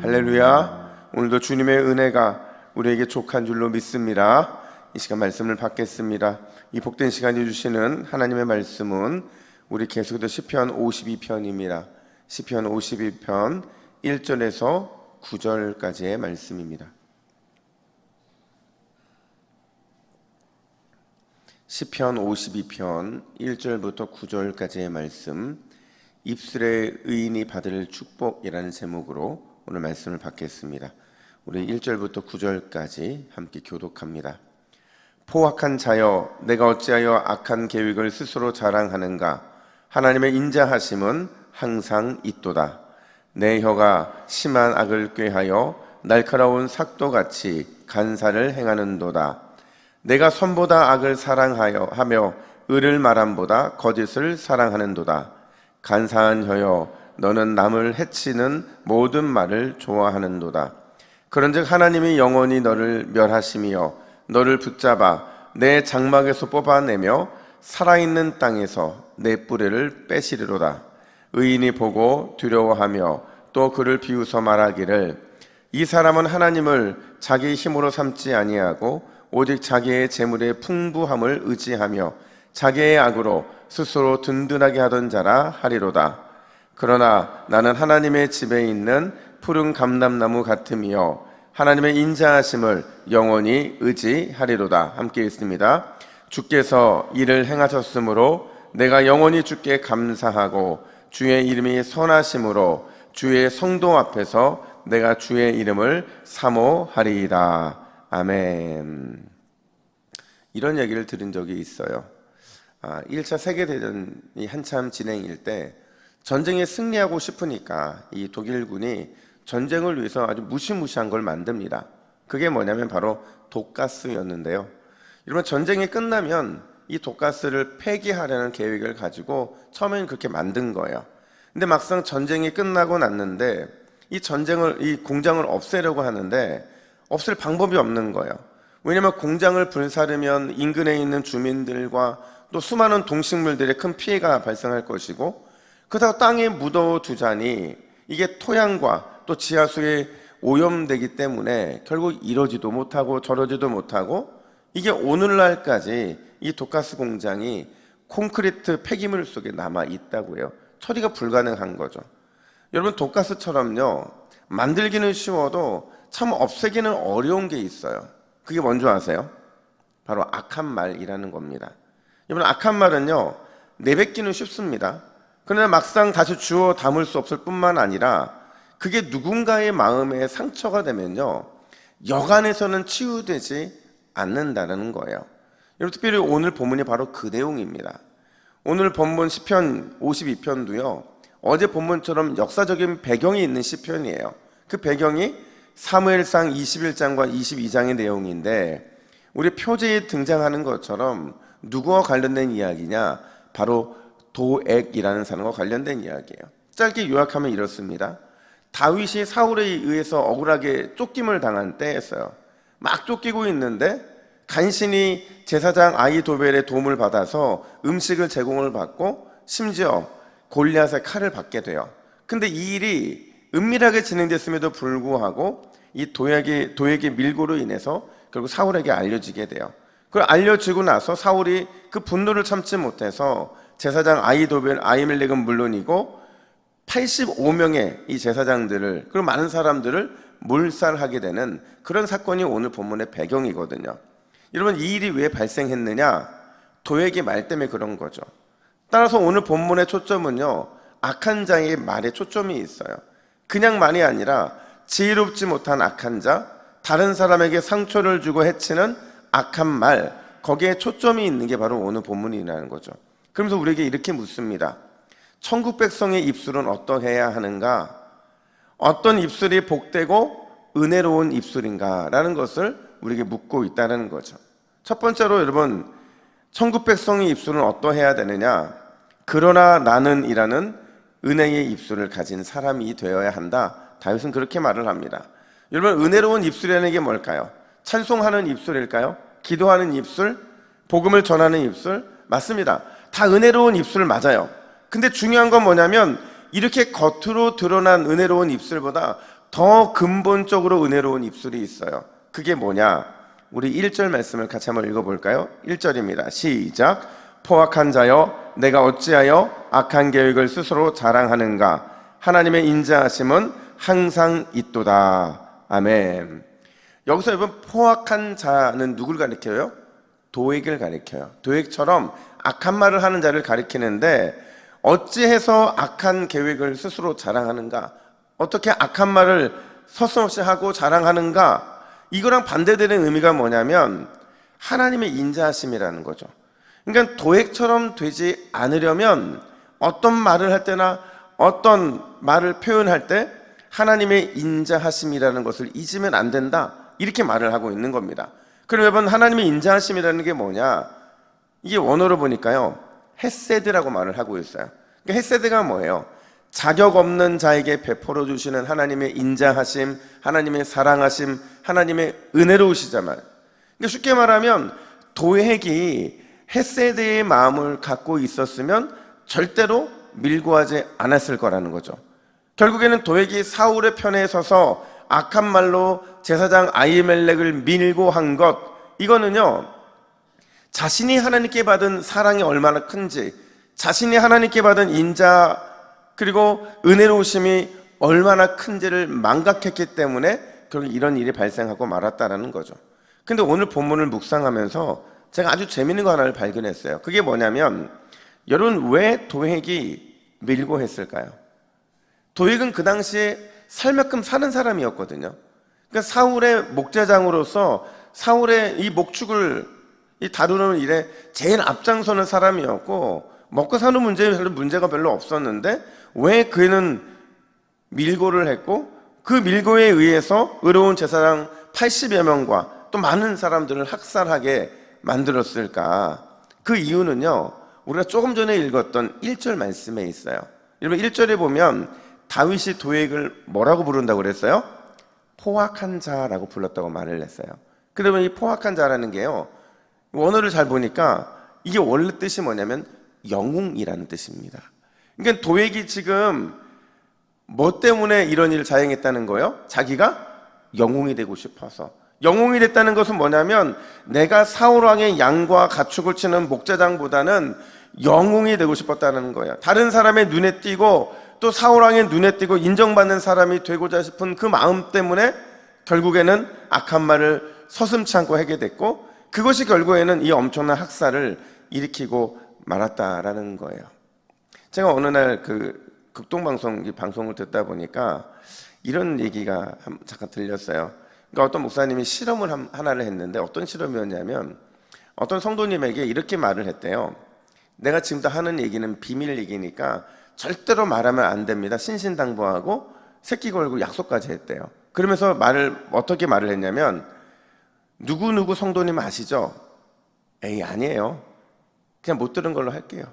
할렐루야. 오늘도 주님의 은혜가 우리에게 족한 줄로 믿습니다. 이 시간 말씀을 받겠습니다. 이 복된 시간이 주시는 하나님의 말씀은 우리 계속해서 시편 52편입니다. 시편 52편 1절에서 9절까지의 말씀입니다. 시편 52편 1절부터 9절까지의 말씀, 입술의 의인이 받을 축복이라는 제목으로 오늘 말씀을 받겠습니다. 우리 1절부터 9절까지 함께 교독합니다. 포악한 자여, 내가 어찌하여 악한 계획을 스스로 자랑하는가? 하나님의 인자하심은 항상 있도다. 내 혀가 심한 악을 꾀하여 날카로운 삭도같이 간사를 행하는도다. 내가 선보다 악을 사랑하며 의를 말함보다 거짓을 사랑하는도다. 간사한 혀여, 너는 남을 해치는 모든 말을 좋아하는도다. 그런즉 하나님이 영원히 너를 멸하시며 너를 붙잡아 내 장막에서 뽑아내며 살아있는 땅에서 내 뿌리를 빼시리로다. 의인이 보고 두려워하며 또 그를 비웃어 말하기를, 이 사람은 하나님을 자기 힘으로 삼지 아니하고 오직 자기의 재물의 풍부함을 의지하며 자기의 악으로 스스로 든든하게 하던 자라 하리로다. 그러나 나는 하나님의 집에 있는 푸른 감람나무 같으며 하나님의 인자하심을 영원히 의지하리로다. 함께 읽습니다. 주께서 이를 행하셨으므로 내가 영원히 주께 감사하고 주의 이름이 선하심으로 주의 성도 앞에서 내가 주의 이름을 사모하리이다. 아멘. 이런 얘기를 들은 적이 있어요. 1차 세계대전이 한참 진행일 때 전쟁에 승리하고 싶으니까 이 독일군이 전쟁을 위해서 아주 무시무시한 걸 만듭니다. 그게 뭐냐면 바로 독가스였는데요. 여러분, 전쟁이 끝나면 이 독가스를 폐기하려는 계획을 가지고 처음에는 그렇게 만든 거예요. 근데 막상 전쟁이 끝나고 났는데 이 공장을 없애려고 하는데 없앨 방법이 없는 거예요. 왜냐하면 공장을 불사르면 인근에 있는 주민들과 또 수많은 동식물들의 큰 피해가 발생할 것이고, 그렇다고 땅에 묻어두자니 이게 토양과 또 지하수에 오염되기 때문에 결국 이러지도 못하고 저러지도 못하고, 이게 오늘날까지 이 독가스 공장이 콘크리트 폐기물 속에 남아 있다고 해요. 처리가 불가능한 거죠. 여러분, 독가스처럼요, 만들기는 쉬워도 참 없애기는 어려운 게 있어요. 그게 뭔지 아세요? 바로 악한 말이라는 겁니다. 여러분, 악한 말은요, 내뱉기는 쉽습니다. 그러나 막상 다시 주워 담을 수 없을 뿐만 아니라 그게 누군가의 마음에 상처가 되면요, 여간해서는 치유되지 않는다는 거예요. 여러분, 특별히 오늘 본문이 바로 그 내용입니다. 오늘 본문 시편 52편도요, 어제 본문처럼 역사적인 배경이 있는 시편이에요. 그 배경이 사무엘상 21장과 22장의 내용인데, 우리 표제에 등장하는 것처럼 누구와 관련된 이야기냐? 바로 도액이라는 사람과 관련된 이야기예요. 짧게 요약하면 이렇습니다. 다윗이 사울에 의해서 억울하게 쫓김을 당한 때였어요. 막 쫓기고 있는데 간신히 제사장 아히도벨의 도움을 받아서 음식을 제공을 받고 심지어 골리앗의 칼을 받게 돼요. 근데 이 일이 은밀하게 진행됐음에도 불구하고 이 도액의 밀고로 인해서 결국 사울에게 알려지게 돼요. 그걸 알려지고 나서 사울이 그 분노를 참지 못해서 제사장 아히멜렉은 물론이고 85명의 이 제사장들을, 그리고 많은 사람들을 몰살하게 되는 그런 사건이 오늘 본문의 배경이거든요. 여러분, 이 일이 왜 발생했느냐? 도액의 말 때문에 그런 거죠. 따라서 오늘 본문의 초점은요, 악한 자의 말에 초점이 있어요. 그냥 말이 아니라 지혜롭지 못한 악한 자, 다른 사람에게 상처를 주고 해치는 악한 말, 거기에 초점이 있는 게 바로 오늘 본문이라는 거죠. 그러면서 우리에게 이렇게 묻습니다. 천국 백성의 입술은 어떠해야 하는가? 어떤 입술이 복되고 은혜로운 입술인가? 라는 것을 우리에게 묻고 있다는 거죠. 첫 번째로 여러분, 천국 백성의 입술은 어떠해야 되느냐? 그러나 나는 이라는 은혜의 입술을 가진 사람이 되어야 한다. 다윗은 그렇게 말을 합니다. 여러분, 은혜로운 입술이라는 게 뭘까요? 찬송하는 입술일까요? 기도하는 입술? 복음을 전하는 입술? 맞습니다. 다 은혜로운 입술 맞아요. 근데 중요한 건 뭐냐면 이렇게 겉으로 드러난 은혜로운 입술보다 더 근본적으로 은혜로운 입술이 있어요. 그게 뭐냐? 우리 1절 말씀을 같이 한번 읽어볼까요? 1절입니다. 시작. 포악한 자여, 내가 어찌하여 악한 계획을 스스로 자랑하는가? 하나님의 인자하심은 항상 있도다. 아멘. 여기서 여러분, 포악한 자는 누굴 가리켜요? 도액을 가리켜요. 도액처럼 악한 말을 하는 자를 가리키는데, 어찌해서 악한 계획을 스스로 자랑하는가? 어떻게 악한 말을 서슴없이 하고 자랑하는가? 이거랑 반대되는 의미가 뭐냐면 하나님의 인자하심이라는 거죠. 그러니까 도액처럼 되지 않으려면 어떤 말을 할 때나 어떤 말을 표현할 때 하나님의 인자하심이라는 것을 잊으면 안 된다, 이렇게 말을 하고 있는 겁니다. 그럼 여러분, 하나님의 인자하심이라는 게 뭐냐? 이게 원어로 보니까요, 헤세드라고 말을 하고 있어요. 그러니까 헤세드가 뭐예요? 자격 없는 자에게 베풀어 주시는 하나님의 인자하심, 하나님의 사랑하심, 하나님의 은혜로우시잖아요. 그러니까 쉽게 말하면 도액이 헤세드의 마음을 갖고 있었으면 절대로 밀고 하지 않았을 거라는 거죠. 결국에는 도액이 사울의 편에 서서 악한 말로 제사장 아히멜렉을 밀고 한 것, 이거는요, 자신이 하나님께 받은 사랑이 얼마나 큰지, 자신이 하나님께 받은 인자 그리고 은혜로우심이 얼마나 큰지를 망각했기 때문에 결국 이런 일이 발생하고 말았다라는 거죠. 근데 오늘 본문을 묵상하면서 제가 아주 재밌는 거 하나를 발견했어요. 그게 뭐냐면, 여러분, 왜 도액이 밀고 했을까요? 도액은 그 당시에 살 만큼 사는 사람이었거든요. 그러니까 사울의 목제장으로서 사울의 이 목축을 다루는 일에 제일 앞장서는 사람이었고, 먹고 사는 문제가 별로 없었는데 왜 그는 밀고를 했고, 그 밀고에 의해서 의로운 제사장 80여 명과 또 많은 사람들을 학살하게 만들었을까? 그 이유는요, 우리가 조금 전에 읽었던 1절 말씀에 있어요. 여러분, 1절에 보면 다윗이 도액을 뭐라고 부른다고 그랬어요? 포악한 자라고 불렀다고 말을 했어요. 그러면 이 포악한 자라는 게요, 원어를 잘 보니까 이게 원래 뜻이 뭐냐면 영웅이라는 뜻입니다. 그러니까 도액이 지금 뭐 때문에 이런 일을 자행했다는 거예요? 자기가 영웅이 되고 싶어서. 영웅이 됐다는 것은 뭐냐면 내가 사울왕의 양과 가축을 치는 목자장보다는 영웅이 되고 싶었다는 거예요. 다른 사람의 눈에 띄고 또 사울왕의 눈에 띄고 인정받는 사람이 되고자 싶은 그 마음 때문에 결국에는 악한 말을 서슴지 않고 하게 됐고, 그것이 결국에는 이 엄청난 학살을 일으키고 말았다라는 거예요. 제가 어느 날 그 극동방송 방송을 듣다 보니까 이런 얘기가 잠깐 들렸어요. 그러니까 어떤 목사님이 실험을 하나를 했는데, 어떤 실험이었냐면 어떤 성도님에게 이렇게 말을 했대요. 내가 지금부터 하는 얘기는 비밀 얘기니까 절대로 말하면 안 됩니다. 신신당부하고 새끼 걸고 약속까지 했대요. 그러면서 어떻게 말을 했냐면, 누구누구 성도님 아시죠? 에이, 아니에요. 그냥 못 들은 걸로 할게요.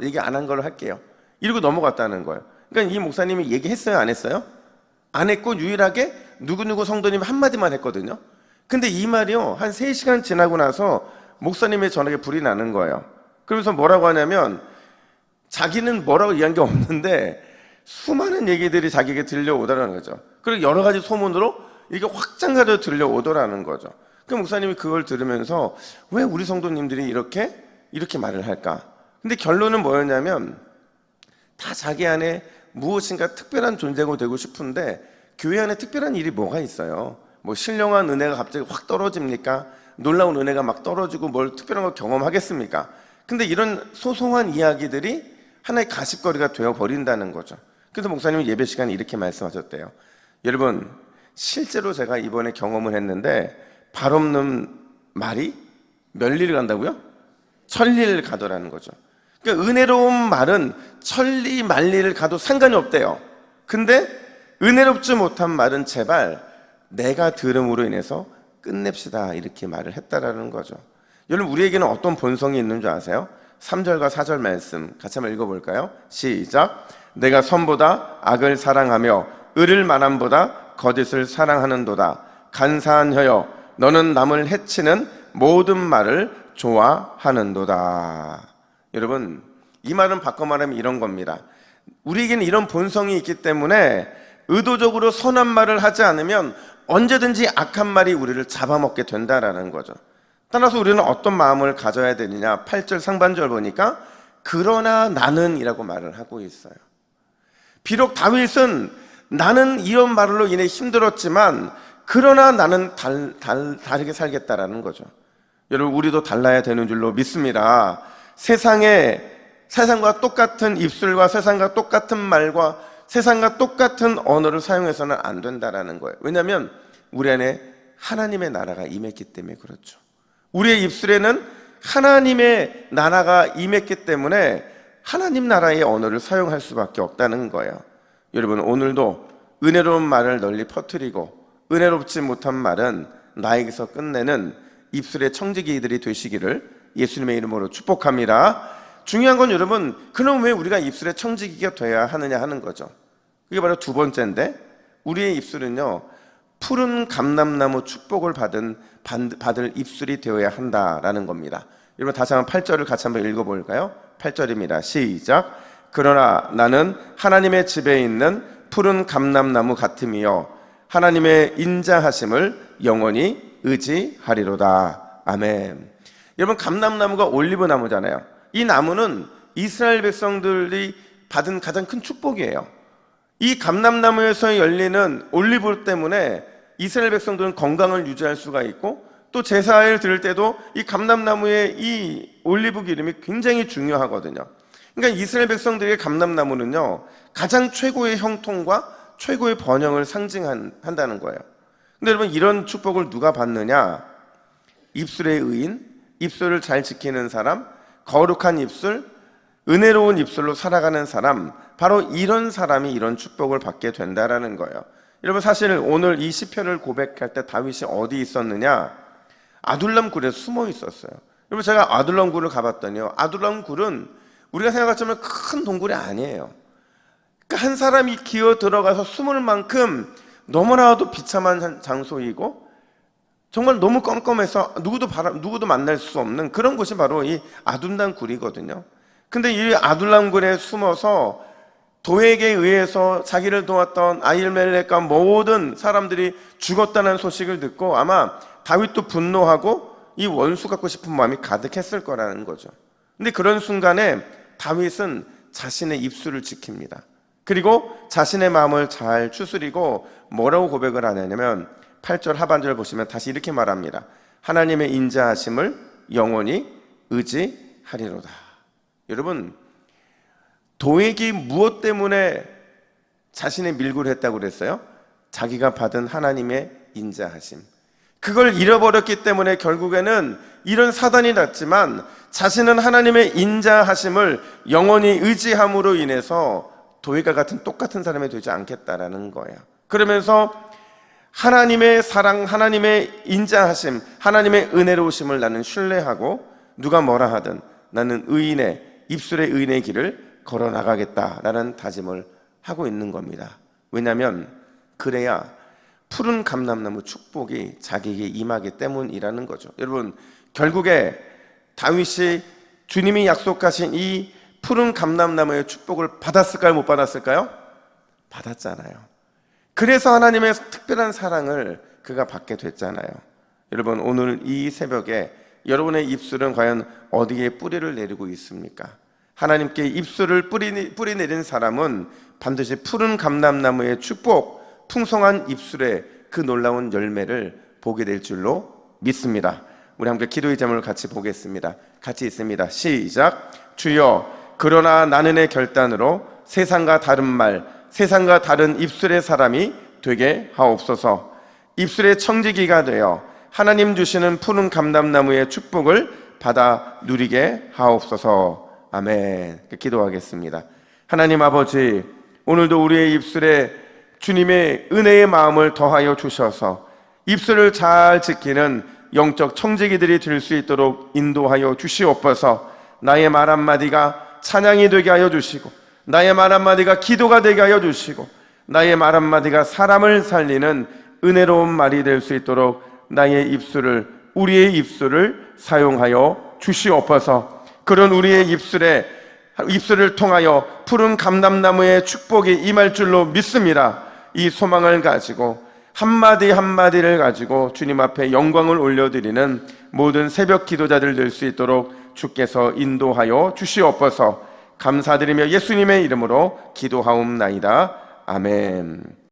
얘기 안 한 걸로 할게요. 이러고 넘어갔다는 거예요. 그러니까 이 목사님이 얘기했어요, 안 했어요? 안 했고 유일하게 누구누구 성도님 한마디만 했거든요. 근데 이 말이요, 한 3시간 지나고 나서 목사님의 전화기에 불이 나는 거예요. 그러면서 뭐라고 하냐면, 자기는 뭐라고 얘기한 게 없는데 수많은 얘기들이 자기에게 들려오더라는 거죠. 그리고 여러 가지 소문으로 이게 확장가도 들려오더라는 거죠. 그 목사님이 그걸 들으면서 왜 우리 성도님들이 이렇게 말을 할까? 근데 결론은 뭐였냐면, 다 자기 안에 무엇인가 특별한 존재가 되고 싶은데 교회 안에 특별한 일이 뭐가 있어요? 뭐 신령한 은혜가 갑자기 확 떨어집니까? 놀라운 은혜가 막 떨어지고 뭘 특별한 걸 경험하겠습니까? 근데 이런 소소한 이야기들이 하나의 가십거리가 되어버린다는 거죠. 그래서 목사님이 예배 시간에 이렇게 말씀하셨대요. 여러분, 실제로 제가 이번에 경험을 했는데 발 없는 말이 몇 리를 간다고요? 천리를 가더라는 거죠. 그러니까 은혜로운 말은 천리 만리를 가도 상관이 없대요. 근데 은혜롭지 못한 말은 제발 내가 들음으로 인해서 끝냅시다, 이렇게 말을 했다라는 거죠. 여러분, 우리에게는 어떤 본성이 있는 줄 아세요? 3절과 4절 말씀 같이 한번 읽어볼까요? 시작. 내가 선보다 악을 사랑하며 을을 만함보다 거짓을 사랑하는도다. 간사한 혀여, 너는 남을 해치는 모든 말을 좋아하는도다. 여러분, 이 말은 바꿔 말하면 이런 겁니다. 우리에게는 이런 본성이 있기 때문에 의도적으로 선한 말을 하지 않으면 언제든지 악한 말이 우리를 잡아먹게 된다라는 거죠. 따라서 우리는 어떤 마음을 가져야 되느냐, 8절 상반절 보니까 그러나 나는 이라고 말을 하고 있어요. 비록 다윗은 나는 이런 말로 인해 힘들었지만 그러나 나는 다르게 살겠다라는 거죠. 여러분, 우리도 달라야 되는 줄로 믿습니다. 세상과 똑같은 입술과 세상과 똑같은 말과 세상과 똑같은 언어를 사용해서는 안 된다라는 거예요. 왜냐하면 우리 안에 하나님의 나라가 임했기 때문에 그렇죠. 우리의 입술에는 하나님의 나라가 임했기 때문에 하나님 나라의 언어를 사용할 수밖에 없다는 거예요. 여러분, 오늘도 은혜로운 말을 널리 퍼뜨리고 은혜롭지 못한 말은 나에게서 끝내는 입술의 청지기들이 되시기를 예수님의 이름으로 축복합니다. 중요한 건 여러분, 그럼 왜 우리가 입술의 청지기가 돼야 하느냐 하는 거죠. 그게 바로 두 번째인데, 우리의 입술은요 푸른 감람나무 축복을 받을 입술이 되어야 한다라는 겁니다. 여러분, 다시 한번 8절을 같이 한번 읽어볼까요? 8절입니다. 시작. 그러나 나는 하나님의 집에 있는 푸른 감람나무 같음이요 하나님의 인자하심을 영원히 의지하리로다. 아멘. 여러분, 감람나무가 올리브나무잖아요. 이 나무는 이스라엘 백성들이 받은 가장 큰 축복이에요. 이 감람나무에서 열리는 올리브 때문에 이스라엘 백성들은 건강을 유지할 수가 있고, 또 제사를 드릴 때도 이 감람나무의 이 올리브 기름이 굉장히 중요하거든요. 그러니까 이스라엘 백성들의 감람나무는요 가장 최고의 형통과 최고의 번영을 상징한다는 거예요. 근데 여러분, 이런 축복을 누가 받느냐? 입술의 의인, 입술을 잘 지키는 사람, 거룩한 입술, 은혜로운 입술로 살아가는 사람, 바로 이런 사람이 이런 축복을 받게 된다라는 거예요. 여러분, 사실 오늘 이 시편을 고백할 때 다윗이 어디 있었느냐? 아둘람 굴에 숨어 있었어요. 여러분, 제가 아둘람 굴을 가봤더니요, 아둘람 굴은 우리가 생각하자면 큰 동굴이 아니에요. 그러니까 한 사람이 기어 들어가서 숨을 만큼 너무나도 비참한 장소이고 정말 너무 껌껌해서 누구도 만날 수 없는 그런 곳이 바로 이 아둘람 굴이거든요. 근데 이 아둘람 굴에 숨어서 도에게 의해서 자기를 도왔던 아히멜렉과 모든 사람들이 죽었다는 소식을 듣고 아마 다윗도 분노하고 이 원수 갖고 싶은 마음이 가득했을 거라는 거죠. 근데 그런 순간에 다윗은 자신의 입술을 지킵니다. 그리고 자신의 마음을 잘 추스리고 뭐라고 고백을 하냐면 8절 하반절 보시면 다시 이렇게 말합니다. 하나님의 인자하심을 영원히 의지하리로다. 여러분, 도액이 무엇 때문에 자신의 밀고를 했다고 그랬어요? 자기가 받은 하나님의 인자하심. 그걸 잃어버렸기 때문에 결국에는 이런 사단이 났지만 자신은 하나님의 인자하심을 영원히 의지함으로 인해서 도액과 같은 똑같은 사람이 되지 않겠다라는 거예요. 그러면서 하나님의 사랑, 하나님의 인자하심, 하나님의 은혜로우심을 나는 신뢰하고 누가 뭐라 하든 나는 입술의 의인의 길을 걸어나가겠다라는 다짐을 하고 있는 겁니다. 왜냐하면 그래야 푸른 감람나무 축복이 자기에게 임하기 때문이라는 거죠. 여러분, 결국에 다윗이 주님이 약속하신 이 푸른 감람나무의 축복을 받았을까요? 못 받았을까요? 받았잖아요. 그래서 하나님의 특별한 사랑을 그가 받게 됐잖아요. 여러분, 오늘 이 새벽에 여러분의 입술은 과연 어디에 뿌리를 내리고 있습니까? 하나님께 입술을 뿌리 내린 사람은 반드시 푸른 감람나무의 축복, 풍성한 입술의 그 놀라운 열매를 보게 될 줄로 믿습니다. 우리 함께 기도의 제목을 같이 보겠습니다. 같이 있습니다. 시작. 주여, 그러나 나는의 결단으로 세상과 다른 말, 세상과 다른 입술의 사람이 되게 하옵소서. 입술의 청지기가 되어 하나님 주시는 푸른 감람나무의 축복을 받아 누리게 하옵소서. 아멘. 기도하겠습니다. 하나님 아버지, 오늘도 우리의 입술에 주님의 은혜의 마음을 더하여 주셔서 입술을 잘 지키는 영적 청지기들이 될 수 있도록 인도하여 주시옵소서. 나의 말 한마디가 찬양이 되게 하여 주시고, 나의 말 한마디가 기도가 되게 하여 주시고, 나의 말 한마디가 사람을 살리는 은혜로운 말이 될 수 있도록 우리의 입술을 사용하여 주시옵소서. 그런 우리의 입술을 통하여 푸른 감람나무의 축복이 임할 줄로 믿습니다. 이 소망을 가지고 한마디 한마디를 가지고 주님 앞에 영광을 올려드리는 모든 새벽 기도자들 될 수 있도록 주께서 인도하여 주시옵소서. 감사드리며 예수님의 이름으로 기도하옵나이다. 아멘.